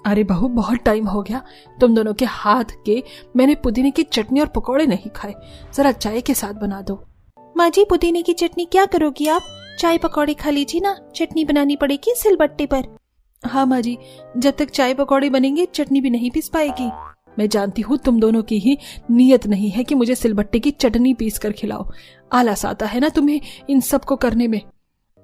अरे बहू, बहुत टाइम हो गया तुम दोनों के हाथ के मैंने पुदीने की चटनी और पकौड़े नहीं खाए, जरा चाय के साथ बना दो। माँ जी, पुदीने की चटनी क्या करोगी आप? चाय पकौड़े खा लीजिए ना, चटनी बनानी पड़ेगी सिलबट्टे पर। हाँ माँ जी, जब तक चाय पकौड़े बनेंगे चटनी भी नहीं पीस पाएगी। मैं जानती हूँ तुम दोनों की ही नीयत नहीं है कि मुझे सिलबट्टे की चटनी पीस कर खिलाओ, आलस आता है ना तुम्हें इन सब को करने में।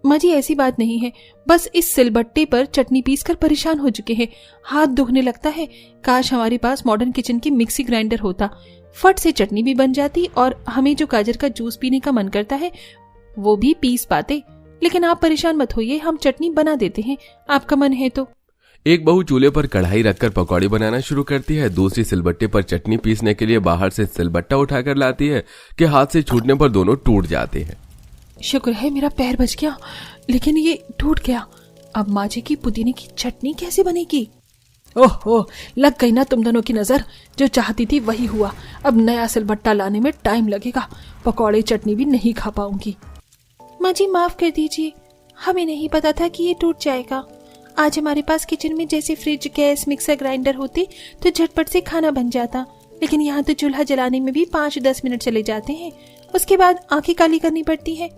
माँ जी ऐसी बात नहीं है, बस इस सिलबट्टे पर चटनी पीस कर परेशान हो चुके हैं, हाथ दुखने लगता है। काश हमारे पास मॉडर्न किचन की मिक्सी ग्राइंडर होता, फट से चटनी भी बन जाती और हमें जो गाजर का जूस पीने का मन करता है वो भी पीस पाते। लेकिन आप परेशान मत होइए, हम चटनी बना देते हैं, आपका मन है तो। एक बहू चूल्हे पर कढ़ाई रखकर पकौड़े बनाना शुरू करती है, दूसरी सिलबट्टे पर चटनी पीसने के लिए बाहर से सिलबट्टा उठाकर लाती है कि हाथ से छूटने पर दोनों टूट जाते हैं। शुक्र है मेरा पैर बच गया, लेकिन ये टूट गया। अब माँ जी की पुदीने की चटनी कैसे बनेगी? ओहो, लग गई ना तुम दोनों की नजर, जो चाहती थी वही हुआ। अब नया सिलबट्टा लाने में टाइम लगेगा, पकौड़े चटनी भी नहीं खा पाऊंगी। माँ जी माफ कर दीजिए, हमें नहीं पता था कि ये टूट जाएगा। आज हमारे पास किचन में जैसे फ्रिज, गैस, मिक्सर ग्राइंडर होते तो झटपट से खाना बन जाता, लेकिन यहाँ तो चूल्हा जलाने में भी 5-10 मिनट चले जाते हैं, उसके बाद आंखें काली करनी पड़ती है।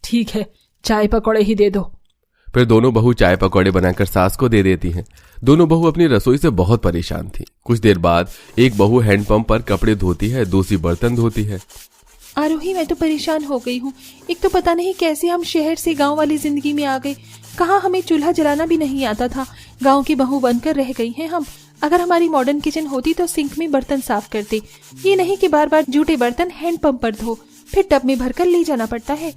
ठीक है, चाय पकौड़े ही दे दो। फिर दोनों बहू चाय पकौड़े बनाकर सास को दे देती हैं। दोनों बहू अपनी रसोई से बहुत परेशान थी। कुछ देर बाद एक बहू हैंडपंप पर कपड़े धोती है, दूसरी बर्तन धोती है। आरोही, मैं तो परेशान हो गई हूँ। एक तो पता नहीं कैसे हम शहर से गांव वाली जिंदगी में आ गए, कहाँ हमें चूल्हा जलाना भी नहीं आता था, गांव की बहू बनकर रह गई हैं हम। अगर हमारी मॉडर्न किचन होती तो सिंक में बर्तन साफ करते, ये नहीं कि बार बार जूठे बर्तन हैंडपंप पर धो फिर टब में भरकर ले जाना पड़ता है।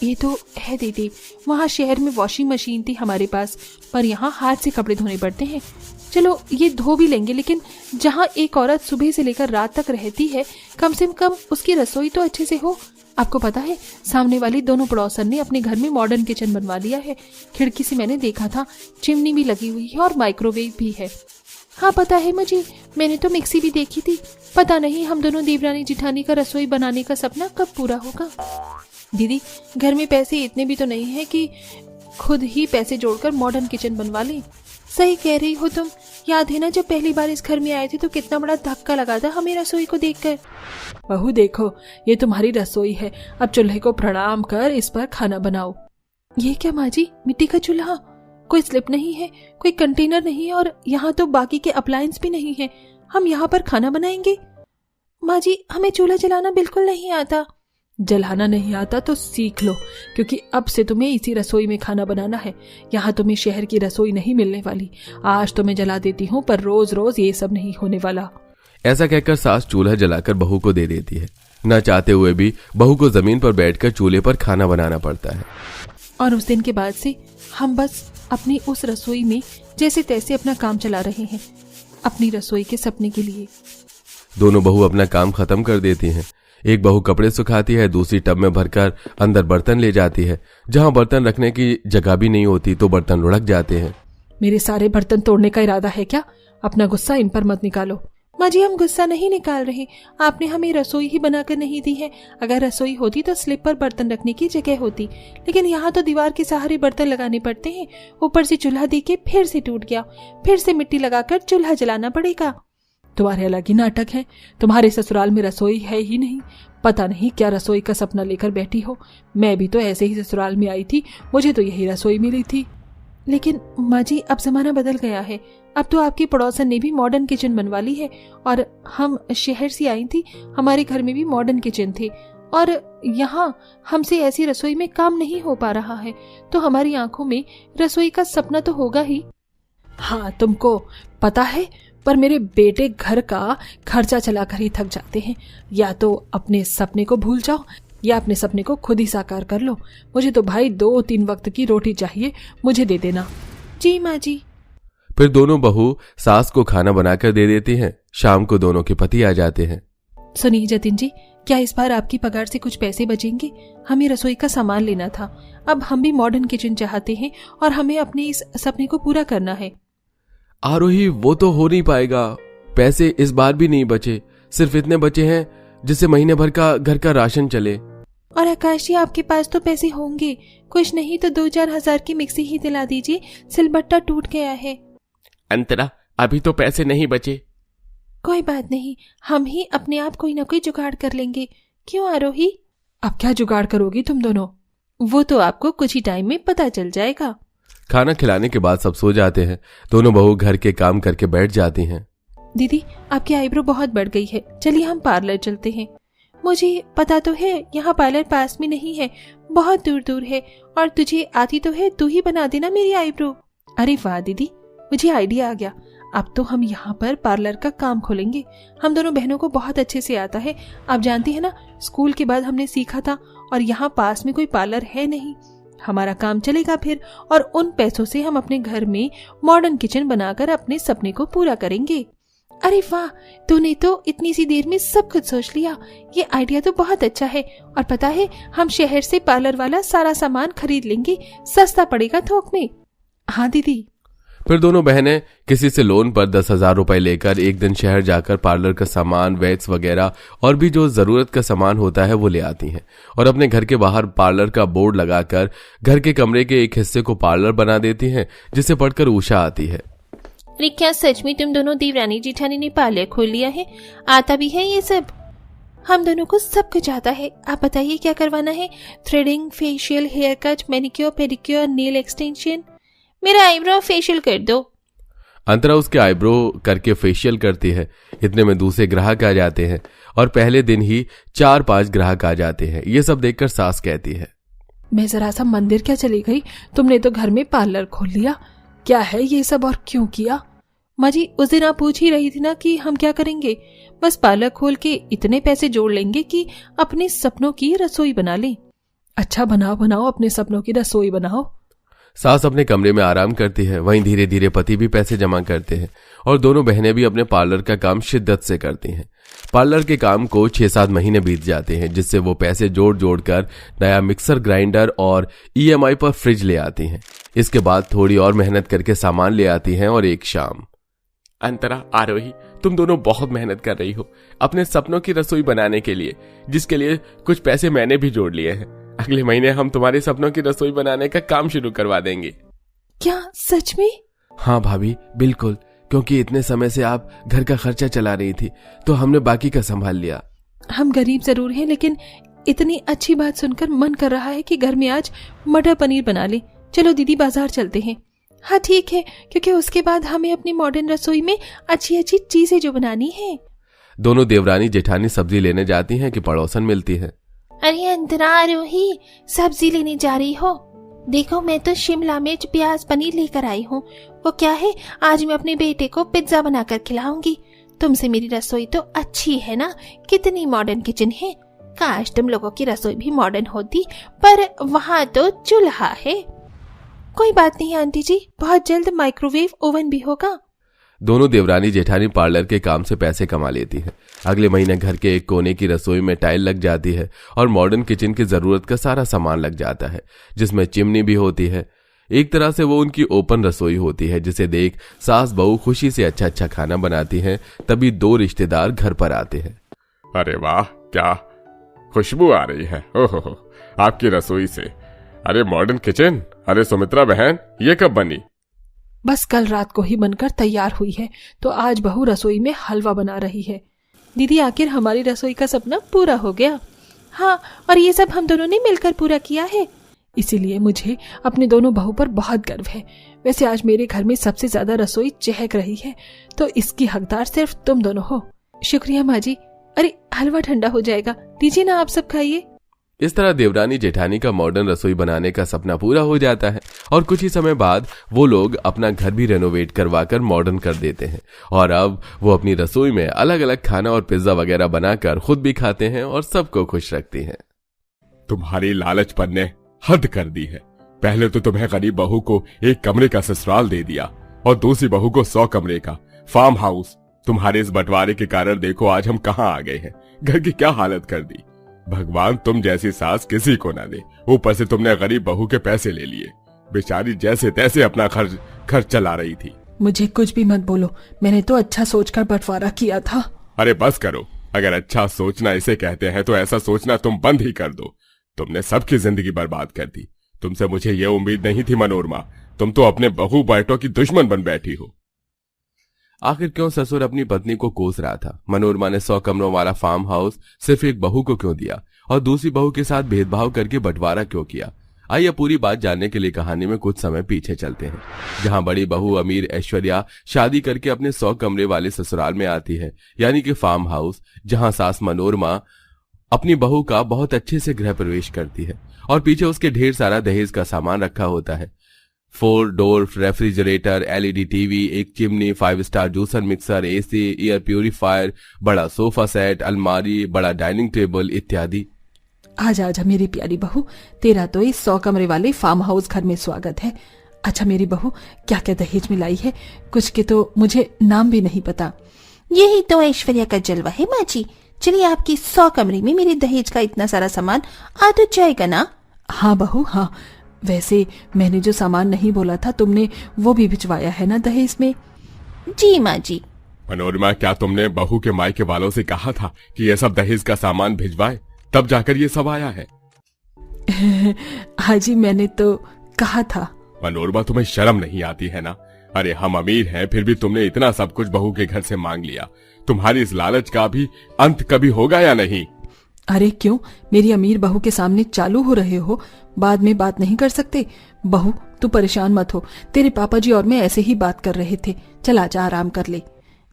ये तो है दीदी, वहाँ शहर में वॉशिंग मशीन थी हमारे पास, पर यहाँ हाथ से कपड़े धोने पड़ते हैं। चलो ये धो भी लेंगे, लेकिन जहाँ एक औरत सुबह से लेकर रात तक रहती है, कम से कम उसकी रसोई तो अच्छे से हो। आपको पता है, सामने वाली दोनों पड़ोसन ने अपने घर में मॉडर्न किचन बनवा लिया है। खिड़की से मैंने देखा था, चिमनी भी लगी हुई है और माइक्रोवेव भी है। हाँ पता है मुझे, मैंने तो मिक्सी भी देखी थी। पता नहीं हम दोनों देवरानी जिठानी का रसोई बनाने का सपना कब पूरा होगा। दीदी, घर में पैसे इतने भी तो नहीं है कि खुद ही पैसे जोड़कर मॉडर्न किचन बनवा लें। सही कह रही हो तुम। याद है ना जब पहली बार इस घर में आए थे तो कितना बड़ा धक्का लगा था हमें रसोई को देखकर। बहू देखो, ये तुम्हारी रसोई है, अब चूल्हे को प्रणाम कर इस पर खाना बनाओ। ये क्या माँ जी, मिट्टी का चूल्हा? कोई स्लिप नहीं है, कोई कंटेनर नहीं है, और यहाँ तो बाकी के अप्लायंस भी नहीं है। हम यहाँ पर खाना बनाएंगे? माँ जी, हमें चूल्हा जलाना बिल्कुल नहीं आता। जलाना नहीं आता तो सीख लो, क्योंकि अब से तुम्हें इसी रसोई में खाना बनाना है। यहाँ तुम्हें शहर की रसोई नहीं मिलने वाली। आज तो मैं जला देती हूँ, पर रोज रोज ये सब नहीं होने वाला। ऐसा कहकर सास चूल्हा जलाकर बहू को दे देती है। न चाहते हुए भी बहू को जमीन पर बैठकर चूल्हे पर खाना बनाना पड़ता है। और उस दिन के बाद से हम बस अपनी उस रसोई में जैसे तैसे अपना काम चला रहे हैं, अपनी रसोई के सपने के लिए। दोनों बहू अपना काम खत्म कर देती हैं। एक बहू कपड़े सुखाती है, दूसरी टब में भरकर अंदर बर्तन ले जाती है। जहां बर्तन रखने की जगह भी नहीं होती तो बर्तन लुढ़क जाते हैं। मेरे सारे बर्तन तोड़ने का इरादा है क्या? अपना गुस्सा इन पर मत निकालो। माँ जी, हम गुस्सा नहीं निकाल रहे, आपने हमें रसोई ही बनाकर नहीं दी है। अगर रसोई होती तो स्लिप पर बर्तन रखने की जगह होती, लेकिन यहाँ तो दीवार के सहारे बर्तन लगाने पड़ते हैं। ऊपर से चूल्हा देके फिर से टूट गया, फिर से मिट्टी लगाकर चूल्हा जलाना पड़ेगा। तुम्हारे अलग ही नाटक है। तुम्हारे ससुराल में रसोई है ही नहीं, पता नहीं क्या रसोई का सपना लेकर बैठी हो। मैं भी तो ऐसे ही ससुराल में आई थी, मुझे तो यही रसोई मिली थी। लेकिन माँ जी, अब जमाना बदल गया है। अब तो आपकी पड़ोसन ने भी मॉडर्न किचन बनवा ली है, और हम शहर से आई थी, हमारे घर में भी मॉडर्न किचन थे, और यहाँ हमसे ऐसी रसोई में काम नहीं हो पा रहा है, तो हमारी आंखों में रसोई का सपना तो होगा ही। हाँ, तुमको पता है, पर मेरे बेटे घर का खर्चा चलाकर ही थक जाते हैं। या तो अपने सपने को भूल जाओ, या अपने सपने को खुद ही साकार कर लो। मुझे तो भाई 2-3 वक्त की रोटी चाहिए, मुझे दे देना। जी माँ जी। फिर दोनों बहू सास को खाना बनाकर दे देती हैं। शाम को दोनों के पति आ जाते हैं। सुनिए जतिन जी, क्या इस बार आपकी पगार से कुछ पैसे बचेंगे? हमें रसोई का सामान लेना था। अब हम भी मॉडर्न किचन चाहते हैं और हमें अपने इस सपने को पूरा करना है। आरोही, वो तो हो नहीं पाएगा। पैसे इस बार भी नहीं बचे, सिर्फ इतने बचे हैं जिससे महीने भर का घर का राशन चले। और आकाश जी, आपके पास तो पैसे होंगे, कुछ नहीं तो 2-4 हजार की मिक्सी ही दिला दीजिए, सिलबट्टा टूट गया है। अंतरा, अभी तो पैसे नहीं बचे। कोई बात नहीं, हम ही अपने आप कोई ना कोई जुगाड़ कर लेंगे। क्यों आरोही? अब क्या जुगाड़ करोगी तुम दोनों? वो तो आपको कुछ ही टाइम में पता चल जाएगा। खाना खिलाने के बाद सब सो जाते हैं। दोनों बहू घर के काम करके बैठ जाती हैं। दीदी, आपकी आईब्रो बहुत बढ़ गई है, चलिए हम पार्लर चलते हैं। मुझे पता तो है यहाँ पार्लर पास में नहीं है, बहुत दूर दूर है, और तुझे आती तो है, तू ही बना देना मेरी आईब्रो। अरे वाह दीदी, मुझे आइडिया आ गया। अब तो हम यहाँ पर पार्लर का काम खोलेंगे। हम दोनों बहनों को बहुत अच्छे से आता है। आप जानती है ना, स्कूल के बाद हमने सीखा था, और यहाँ पास में कोई पार्लर है नहीं। हमारा काम चलेगा फिर, और उन पैसों से हम अपने घर में मॉडर्न किचन बनाकर अपने सपने को पूरा करेंगे। अरे वाह, तूने तो इतनी सी देर में सब कुछ सोच लिया। ये आइडिया तो बहुत अच्छा है। और पता है, हम शहर से पार्लर वाला सारा सामान खरीद लेंगे, सस्ता पड़ेगा थोक में। हाँ दीदी। फिर दोनों बहनें किसी से लोन पर 10,000 रुपए लेकर एक दिन शहर जाकर पार्लर का सामान, वैक्स वगैरह और भी जो जरूरत का सामान होता है वो ले आती हैं और अपने घर के बाहर पार्लर का बोर्ड लगाकर घर के कमरे के एक हिस्से को पार्लर बना देती हैं, जिसे पढ़कर उषा आती है। अरे क्या सच में तुम दोनों देवरानी जेठानी ने पार्लर खोल लिया है? आता भी है ये सब? हम दोनों को सब कुछ आता है। आप बताइए क्या करवाना है? Threading, facial, hair cut, manicure, pedicure, nail extension. मेरा आईब्रो फेशियल कर दो। अंतरा उसके आईब्रो करके फेशियल करती है। इतने में दूसरे ग्राहक आ जाते हैं और पहले दिन ही 4-5 ग्राहक आ जाते हैं। ये सब देखकर सास कहती है, मैं जरा सा मंदिर क्या चली गई, तुमने तो घर में पार्लर खोल लिया। क्या है ये सब और क्यों किया? माँ जी, उस दिन आप पूछ ही रही थी ना कि हम क्या करेंगे। बस पार्लर खोल के इतने पैसे जोड़ लेंगे कि अपने सपनों की रसोई बना लें। अच्छा, बनाओ बनाओ, अपने सपनों की रसोई बनाओ। सास अपने कमरे में आराम करती है, वहीं धीरे धीरे पति भी पैसे जमा करते हैं और दोनों बहनें भी अपने पार्लर का काम शिद्दत से करती हैं। पार्लर के काम को 6-7 महीने बीत जाते हैं, जिससे वो पैसे जोड़ जोड़ कर नया मिक्सर ग्राइंडर और EMI पर फ्रिज ले आती हैं। इसके बाद थोड़ी और मेहनत करके सामान ले आती हैं और एक शाम, अंतरा, आरोही, तुम दोनों बहुत मेहनत कर रही हो अपने सपनों की रसोई बनाने के लिए, जिसके लिए कुछ पैसे मैंने भी जोड़ लिए हैं। अगले महीने हम तुम्हारे सपनों की रसोई बनाने का काम शुरू करवा देंगे। क्या सच में? हाँ भाभी, बिल्कुल, क्योंकि इतने समय से आप घर का खर्चा चला रही थी तो हमने बाकी का संभाल लिया। हम गरीब जरूर हैं, लेकिन इतनी अच्छी बात सुनकर मन कर रहा है कि घर में आज मटर पनीर बना ले। चलो दीदी, बाजार चलते हैं। हाँ ठीक है, क्योंकि उसके बाद हमें अपनी मॉडर्न रसोई में अच्छी अच्छी चीजें जो बनानी है। दोनों देवरानी जेठानी सब्जी लेने जाती हैं कि पड़ोसन मिलती है। अरे अंतरा, आरोही, सब्जी लेने जा रही हो? देखो, मैं तो शिमला मिर्च, प्याज, पनीर लेकर आई हूँ। वो क्या है, आज मैं अपने बेटे को पिज्जा बनाकर खिलाऊंगी। तुमसे मेरी रसोई तो अच्छी है ना, कितनी मॉडर्न किचन है। काश तुम लोगों की रसोई भी मॉडर्न होती, पर वहाँ तो चूल्हा है। कोई बात नहीं आंटी जी, बहुत जल्द माइक्रोवेव ओवन भी होगा। दोनों देवरानी जेठानी पार्लर के काम से पैसे कमा लेती है। अगले महीने घर के एक कोने की रसोई में टाइल लग जाती है और मॉडर्न किचन की जरूरत का सारा सामान लग जाता है, जिसमें चिमनी भी होती है। एक तरह से वो उनकी ओपन रसोई होती है, जिसे देख सास बहू खुशी से अच्छा अच्छा खाना बनाती हैं। तभी 2 रिश्तेदार घर पर आते हैं। अरे वाह, क्या खुशबू आ रही है ओहो आपकी रसोई से। अरे मॉडर्न किचन, अरे सुमित्रा बहन, ये कब बनी? बस कल रात को ही बनकर तैयार हुई है, तो आज बहू रसोई में हलवा बना रही है। दीदी, आखिर हमारी रसोई का सपना पूरा हो गया। हाँ, और ये सब हम दोनों ने मिलकर पूरा किया है। इसीलिए मुझे अपने दोनों बहू पर बहुत गर्व है। वैसे आज मेरे घर में सबसे ज्यादा रसोई चहक रही है, तो इसकी हकदार सिर्फ तुम दोनों हो। शुक्रिया माँ जी। अरे हलवा ठंडा हो जाएगा, दीजिए ना, आप सब खाइए। इस तरह देवरानी जेठानी का मॉडर्न रसोई बनाने का सपना पूरा हो जाता है और कुछ ही समय बाद वो लोग अपना घर भी रेनोवेट करवाकर मॉडर्न कर देते हैं और अब वो अपनी रसोई में अलग अलग खाना और पिज्जा वगैरह बनाकर खुद भी खाते हैं और सबको खुश रखती हैं। तुम्हारी लालचपन ने हद कर दी है। पहले तो तुम्हें गरीब बहू को एक कमरे का ससुराल दे दिया और दूसरी बहू को 100 कमरे का फार्म हाउस। तुम्हारे इस बंटवारे के कारण देखो आज हम कहाँ आ गए हैं। घर की क्या हालत कर दी। भगवान तुम जैसी सास किसी को ना दे। ऊपर से तुमने गरीब बहू के पैसे ले लिए। बेचारी जैसे तैसे अपना खर्च चला रही थी। मुझे कुछ भी मत बोलो, मैंने तो अच्छा सोचकर बंटवारा किया था। अरे बस करो, अगर अच्छा सोचना इसे कहते हैं तो ऐसा सोचना तुम बंद ही कर दो। तुमने सबकी जिंदगी बर्बाद कर दी। तुमसे मुझे ये उम्मीद नहीं थी मनोरमा, तुम तो अपने बहू बेटों की दुश्मन बन बैठी हो। आखिर क्यों ससुर अपनी पत्नी को कोस रहा था? मनोरमा ने 100 कमरों वाला फार्म हाउस सिर्फ एक बहू को क्यों दिया और दूसरी बहू के साथ भेदभाव करके बंटवारा क्यों किया? आइए पूरी बात जानने के लिए कहानी में कुछ समय पीछे चलते हैं, जहां बड़ी बहू अमीर ऐश्वर्या शादी करके अपने 100 कमरे वाले ससुराल में आती है, यानी कि फार्म हाउस, जहां सास मनोरमा अपनी बहू का बहुत अच्छे से गृह प्रवेश करती है और पीछे उसके ढेर सारा दहेज का सामान रखा होता है। 4 डोर रेफ्रिजरेटर, एलईडी टीवी, एक chimney, 5 star juicer mixer, AC, air purifier, बड़ा सोफा सेट, अलमारी, बड़ा डाइनिंग टेबल इत्यादि। आजा आजा मेरी प्यारी बहू, तेरा तो इस 100 कमरे वाले फार्म हाउस घर में स्वागत है। अच्छा मेरी बहू, क्या क्या दहेज में लाई है? कुछ के तो मुझे नाम भी नहीं पता। यही तो ऐश्वर्या का जलवा है माँ जी। चलिए, आपकी 100 कमरे में मेरे दहेज का इतना सारा सामान आ तो जाएगा ना? हाँ बहू हाँ, वैसे मैंने जो सामान नहीं बोला था तुमने वो भी भिजवाया है ना दहेज में? जी माँ जी। मनोरमा, क्या तुमने बहू के मायके वालों से कहा था कि ये सब दहेज का सामान भिजवाए, तब जाकर ये सब आया है? हाँ जी, मैंने तो कहा था। मनोरमा, तुम्हें शर्म नहीं आती है ना? अरे हम अमीर हैं, फिर भी तुमने इतना सब कुछ बहू के घर से मांग लिया। तुम्हारी इस लालच का भी अंत कभी होगा या नहीं? अरे क्यों, मेरी अमीर बहू के सामने चालू हो रहे हो? बाद में बात नहीं कर सकते? बहू तू परेशान मत हो, तेरे पापा जी और मैं ऐसे ही बात कर रहे थे। चल आजा, आराम कर ले।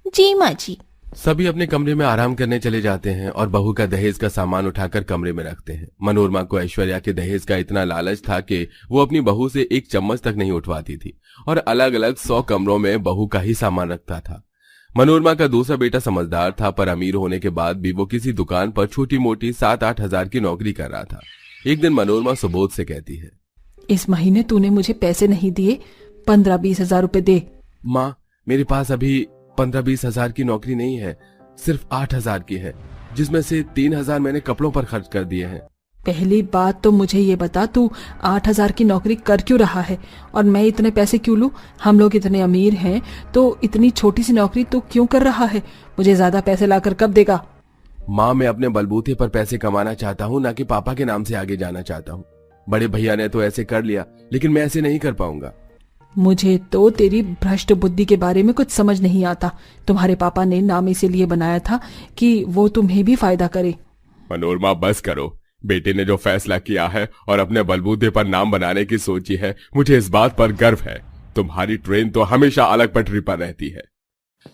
जी माँ जी। सभी अपने कमरे में आराम करने चले जाते हैं और बहू का दहेज का सामान उठाकर कमरे में रखते हैं। मनोरमा को ऐश्वर्या के दहेज का इतना लालच था कि वो अपनी बहू से एक चम्मच तक नहीं उठवाती थी और अलग अलग 100 कमरों में बहू का ही सामान रखता था। मनोरमा का दूसरा बेटा समझदार था, पर अमीर होने के बाद भी वो किसी दुकान पर छोटी मोटी 7-8 हजार की नौकरी कर रहा था। एक दिन मनोरमा सुबोध से कहती है, इस महीने तूने मुझे पैसे नहीं दिए, 15-20 हजार रुपए दे। माँ, मेरे पास अभी 15-20 हजार की नौकरी नहीं है, सिर्फ 8 हजार की है, जिसमें से 3 हजार मैंने कपड़ों पर खर्च कर दिए हैं। पहली बात तो मुझे ये बता, तू 8 हजार की नौकरी कर क्यों रहा है और मैं इतने पैसे क्यों लूं? हम लोग इतने अमीर हैं तो इतनी छोटी सी नौकरी तू क्यों कर रहा है? मुझे ज्यादा पैसे लाकर कब देगा? माँ, मैं अपने बलबूते पर पैसे कमाना चाहता हूँ, ना कि पापा के नाम से आगे जाना चाहता हूँ। बड़े भैया ने तो ऐसे कर लिया, लेकिन मैं ऐसे नहीं कर पाऊंगा। मुझे तो तेरी भ्रष्ट बुद्धि के बारे में कुछ समझ नहीं आता। तुम्हारे पापा ने नाम इसीलिए बनाया था कि वो तुम्हें भी फायदा करे। मनोरमा, बस करो। बेटे ने जो फैसला किया है और अपने बलबूते पर नाम बनाने की सोची है, मुझे इस बात पर गर्व है। तुम्हारी ट्रेन तो हमेशा अलग पटरी पर रहती है।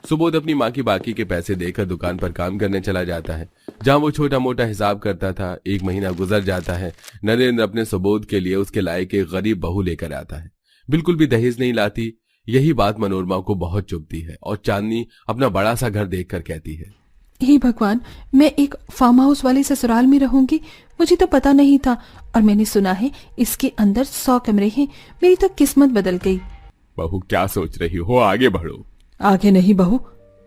सुबोध अपनी माँ की बाकी के पैसे देकर दुकान पर काम करने चला जाता है, जहाँ वो छोटा मोटा हिसाब करता था। 1 महीना गुजर जाता है। नरेंद्र अपने सुबोध के लिए उसके लायक एक गरीब बहू लेकर आता है, बिल्कुल भी दहेज नहीं लाती। यही बात मनोरमा को बहुत चुभती है और चांदनी अपना बड़ा सा घर देखकर कहती है, हे भगवान, मैं एक फार्म हाउस वाले ससुराल में रहूंगी, मुझे तो पता नहीं था। और मैंने सुना है इसके अंदर 100 कमरे हैं। मेरी तो किस्मत बदल गई। बहू, क्या सोच रही हो? आगे बढ़ो। आगे नहीं बहू,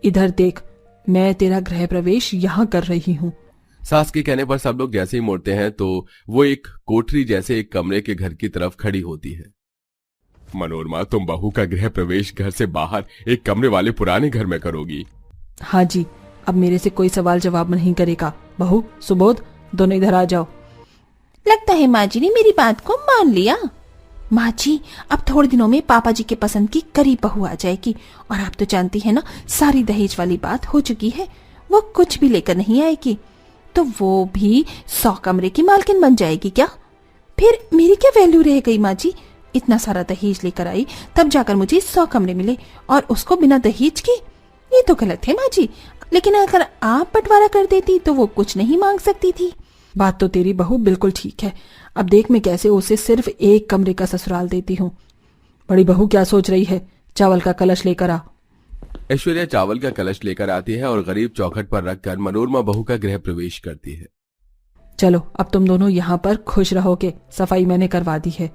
इधर देख, मैं तेरा गृह प्रवेश यहाँ कर रही हूँ। सास के कहने पर सब लोग जैसे ही मुड़ते हैं तो वो एक कोठरी जैसे एक कमरे के घर की तरफ खड़ी होती है। मनोरमा, तुम बहू का गृह प्रवेश घर से बाहर एक कमरे वाले पुराने घर में करोगी? हाँ जी, अब मेरे से कोई सवाल जवाब नहीं करेगा। बहू, सुबोध, दोनों इधर आ जाओ। लगता है माँ जी ने मेरी बात को मान लिया। माँ जी, अब थोड़े दिनों में पापा जी के पसंद की करीब बहू आ जाएगी। और आप तो जानती है ना, सारी दहेज वाली बात हो चुकी है। वो कुछ भी लेकर नहीं आएगी, तो वो भी 100 कमरे की मालकिन बन जाएगी क्या? फिर मेरी क्या वैल्यू रह गई माँ जी? इतना सारा दहेज लेकर आई, तब जाकर मुझे 100 कमरे मिले और उसको बिना दहेज के? ये तो गलत है माँ जी। लेकिन अगर आप बंटवारा कर देती तो वो कुछ नहीं मांग सकती थी। बात तो तेरी बहू बिल्कुल ठीक है। अब देख मैं कैसे उसे सिर्फ 1 कमरे का ससुराल देती हूँ। बड़ी बहू क्या सोच रही है? चावल का कलश लेकर आ। ऐश्वर्या चावल का कलश लेकर आती है और गरीब चौखट पर रखकर मनोरमा बहू का गृह प्रवेश करती है। चलो अब तुम दोनों यहाँ पर खुश रहोगे, सफाई मैंने करवा दी है।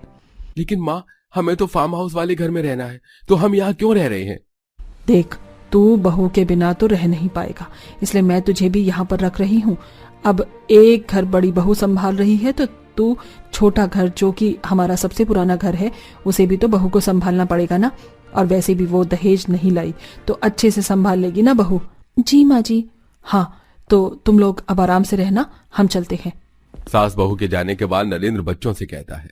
लेकिन माँ, हमें तो फार्म हाउस वाले घर में रहना है, तो हम यहाँ क्यों रह रहे हैं? देख, तू बहू के बिना तो रह नहीं पाएगा, इसलिए मैं तुझे भी यहाँ पर रख रही हूँ। अब एक घर बड़ी बहू संभाल रही है तो तू छोटा घर, जो कि हमारा सबसे पुराना घर है, उसे भी तो बहू को संभालना पड़ेगा ना। और वैसे भी वो दहेज नहीं लाई तो अच्छे से संभाल लेगी ना बहू। जी माँ जी। हाँ, तो तुम लोग अब आराम से रहना, हम चलते हैं। सास बहू के जाने के बाद नरेंद्र बच्चों से कहता है,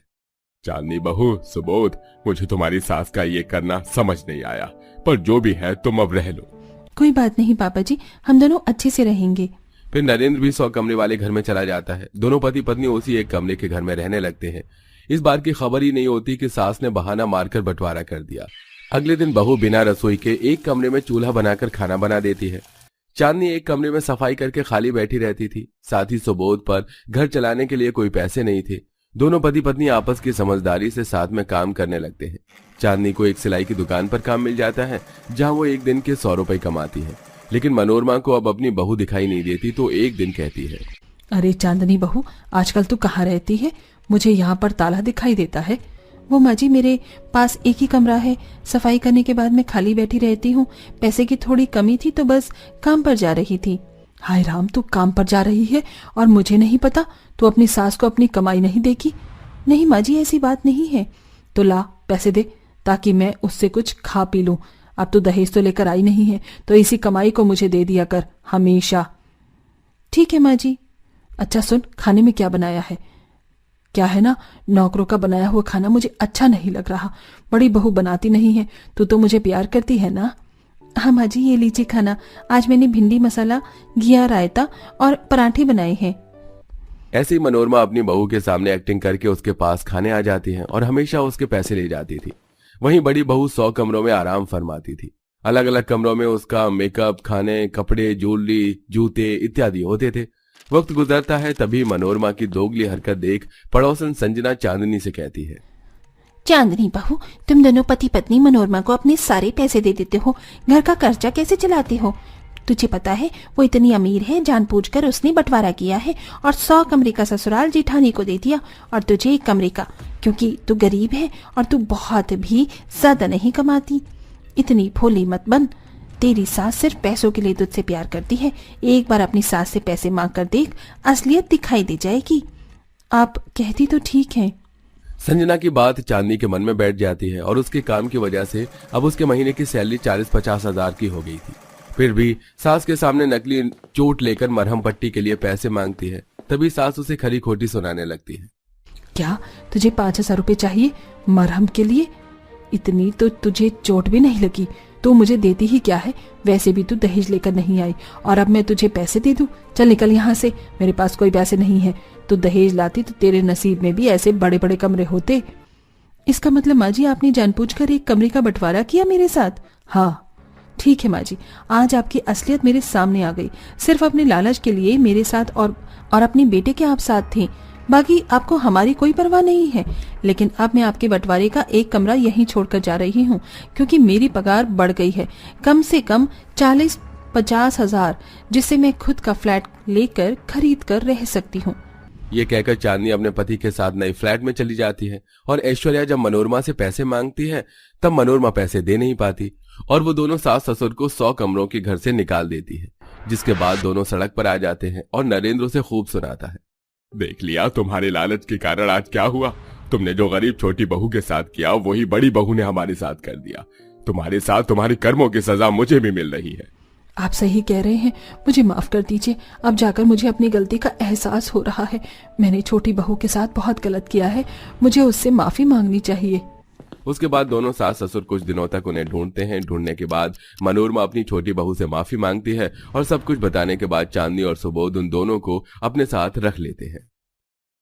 चांदनी बहू, सुबोध, मुझे तुम्हारी सास का ये करना समझ नहीं आया, पर जो भी है तुम अब रह लो। कोई बात नहीं पापा जी, हम दोनों अच्छे से रहेंगे। फिर नरेंद्र भी 100 कमरे वाले घर में चला जाता है। दोनों पति पत्नी उसी एक कमरे के घर में रहने लगते हैं। इस बार की खबर ही नहीं होती कि सास ने बहाना मारकर बंटवारा कर दिया। अगले दिन बहू बिना रसोई के एक कमरे में चूल्हा बनाकर खाना बना देती है। चांदनी एक कमरे में सफाई करके खाली बैठी रहती थी। साथ ही सुबोध पर घर चलाने के लिए कोई पैसे नहीं थे। दोनों पति पत्नी आपस की समझदारी से साथ में काम करने लगते हैं। चांदनी को एक सिलाई की दुकान पर काम मिल जाता है, जहां वो एक दिन के 100 रुपए कमाती है। लेकिन मनोरमा को अब अपनी बहू दिखाई नहीं देती, तो एक दिन कहती है, अरे चांदनी बहू, आजकल तू कहाँ रहती है? मुझे यहाँ पर ताला दिखाई देता है। वो माँ जी, मेरे पास एक ही कमरा है, सफाई करने के बाद मैं खाली बैठी रहती हूँ। पैसे की थोड़ी कमी थी तो बस काम पर जा रही थी। हाय राम, तू काम पर जा रही है और मुझे नहीं पता? तू अपनी सास को अपनी कमाई नहीं देगी? नहीं माँ जी, ऐसी बात नहीं है। तो ला पैसे दे, ताकि मैं उससे कुछ खा पी लूं। अब तो दहेज तो लेकर आई नहीं है, तो इसी कमाई को मुझे दे दिया कर हमेशा। ठीक है माँ जी। अच्छा सुन, खाने में क्या बनाया है? क्या है ना, नौकरों का बनाया हुआ खाना मुझे अच्छा नहीं लग रहा। बड़ी बहू बनाती नहीं है। तू तो मुझे प्यार करती है ना? हाँ माँ जी, ये लीजिए खाना। आज मैंने भिंडी मसाला, घिया रायता और पराठे बनाए हैं। ऐसे ही मनोरमा अपनी बहू के सामने एक्टिंग करके उसके पास खाने आ जाती है और हमेशा उसके पैसे ले जाती थी। वहीं बड़ी बहू 100 कमरों में आराम फरमाती थी। अलग अलग कमरों में उसका मेकअप, खाने, कपड़े, ज्वेलरी, जूते इत्यादि होते थे। वक्त गुजरता है, तभी मनोरमा की दोगली हरकत देख पड़ोसन संजना चांदनी से कहती है, चांदनी बहू, तुम दोनों पति पत्नी मनोरमा को अपने सारे पैसे दे देते हो, घर का खर्चा कैसे चलाते हो? तुझे पता है वो इतनी अमीर है, जानबूझकर उसने बंटवारा किया है और 100 कमरे का ससुराल जेठानी को दे दिया और तुझे 1 कमरे का, क्योंकि तू गरीब है और तू बहुत भी ज्यादा नहीं कमाती। इतनी भोली मत बन। तेरी सास सिर्फ पैसों के लिए तुझसे प्यार करती है। एक बार अपनी सास से पैसे मांग कर देख, असलियत दिखाई दे जाएगी। आप कहती तो ठीक है। संजना की बात चांदनी के मन में बैठ जाती है और उसके काम की वजह से अब उसके महीने की सैलरी 40-50 हजार की हो गई थी। फिर भी सास के सामने नकली चोट लेकर मरहम पट्टी के लिए पैसे मांगती है। तभी सास उसे खरी खोटी सुनाने लगती है। क्या तुझे 5,000 रुपए चाहिए मरहम के लिए? इतनी तो तुझे चोट भी नहीं लगी, तो मुझे देती ही क्या है? वैसे भी तू दहेज लेकर नहीं आई और अब मैं तुझे पैसे दे दूं? चल निकल यहाँ से, मेरे पास कोई पैसे नहीं है। तू दहेज लाती तो तेरे नसीब में भी ऐसे बड़े बड़े कमरे होते। इसका मतलब माँ जी, आपने जानबूझकर 1 कमरे का बंटवारा किया मेरे साथ? हाँ ठीक है माँ जी, आज आपकी असलियत मेरे सामने आ गई। सिर्फ अपने लालच के लिए मेरे साथ और अपने बेटे के आप साथ थे, बाकी आपको हमारी कोई परवाह नहीं है। लेकिन अब मैं आपके बंटवारे का 1 कमरा यहीं छोड़कर जा रही हूँ, क्योंकि मेरी पगार बढ़ गई है, कम से कम 40-50 हजार, जिससे मैं खुद का फ्लैट लेकर खरीद कर रह सकती हूँ। ये कहकर चांदनी अपने पति के साथ नए फ्लैट में चली जाती है और ऐश्वर्या जब मनोरमा से पैसे मांगती है तब मनोरमा पैसे दे नहीं पाती और वो दोनों सास ससुर को 100 कमरों के घर से निकाल देती है। जिसके बाद दोनों सड़क पर आ जाते हैं और नरेंद्र उसे खूब सुनाता है। देख लिया तुम्हारे लालच के कारण आज क्या हुआ। तुमने जो गरीब छोटी बहू के साथ किया वही बड़ी बहू ने हमारे साथ कर दिया। तुम्हारे साथ तुम्हारे कर्मों की सजा मुझे भी मिल रही है। आप सही कह रहे हैं, मुझे माफ कर दीजिए। अब जाकर मुझे अपनी गलती का एहसास हो रहा है। मैंने छोटी बहू के साथ बहुत गलत किया है, मुझे उससे माफी मांगनी चाहिए। उसके बाद दोनों सास ससुर कुछ दिनों तक उन्हें ढूंढते हैं। ढूंढने के बाद मनोरमा अपनी छोटी बहू से माफी मांगती है और सब कुछ बताने के बाद चांदनी और सुबोध उन दोनों को अपने साथ रख लेते हैं।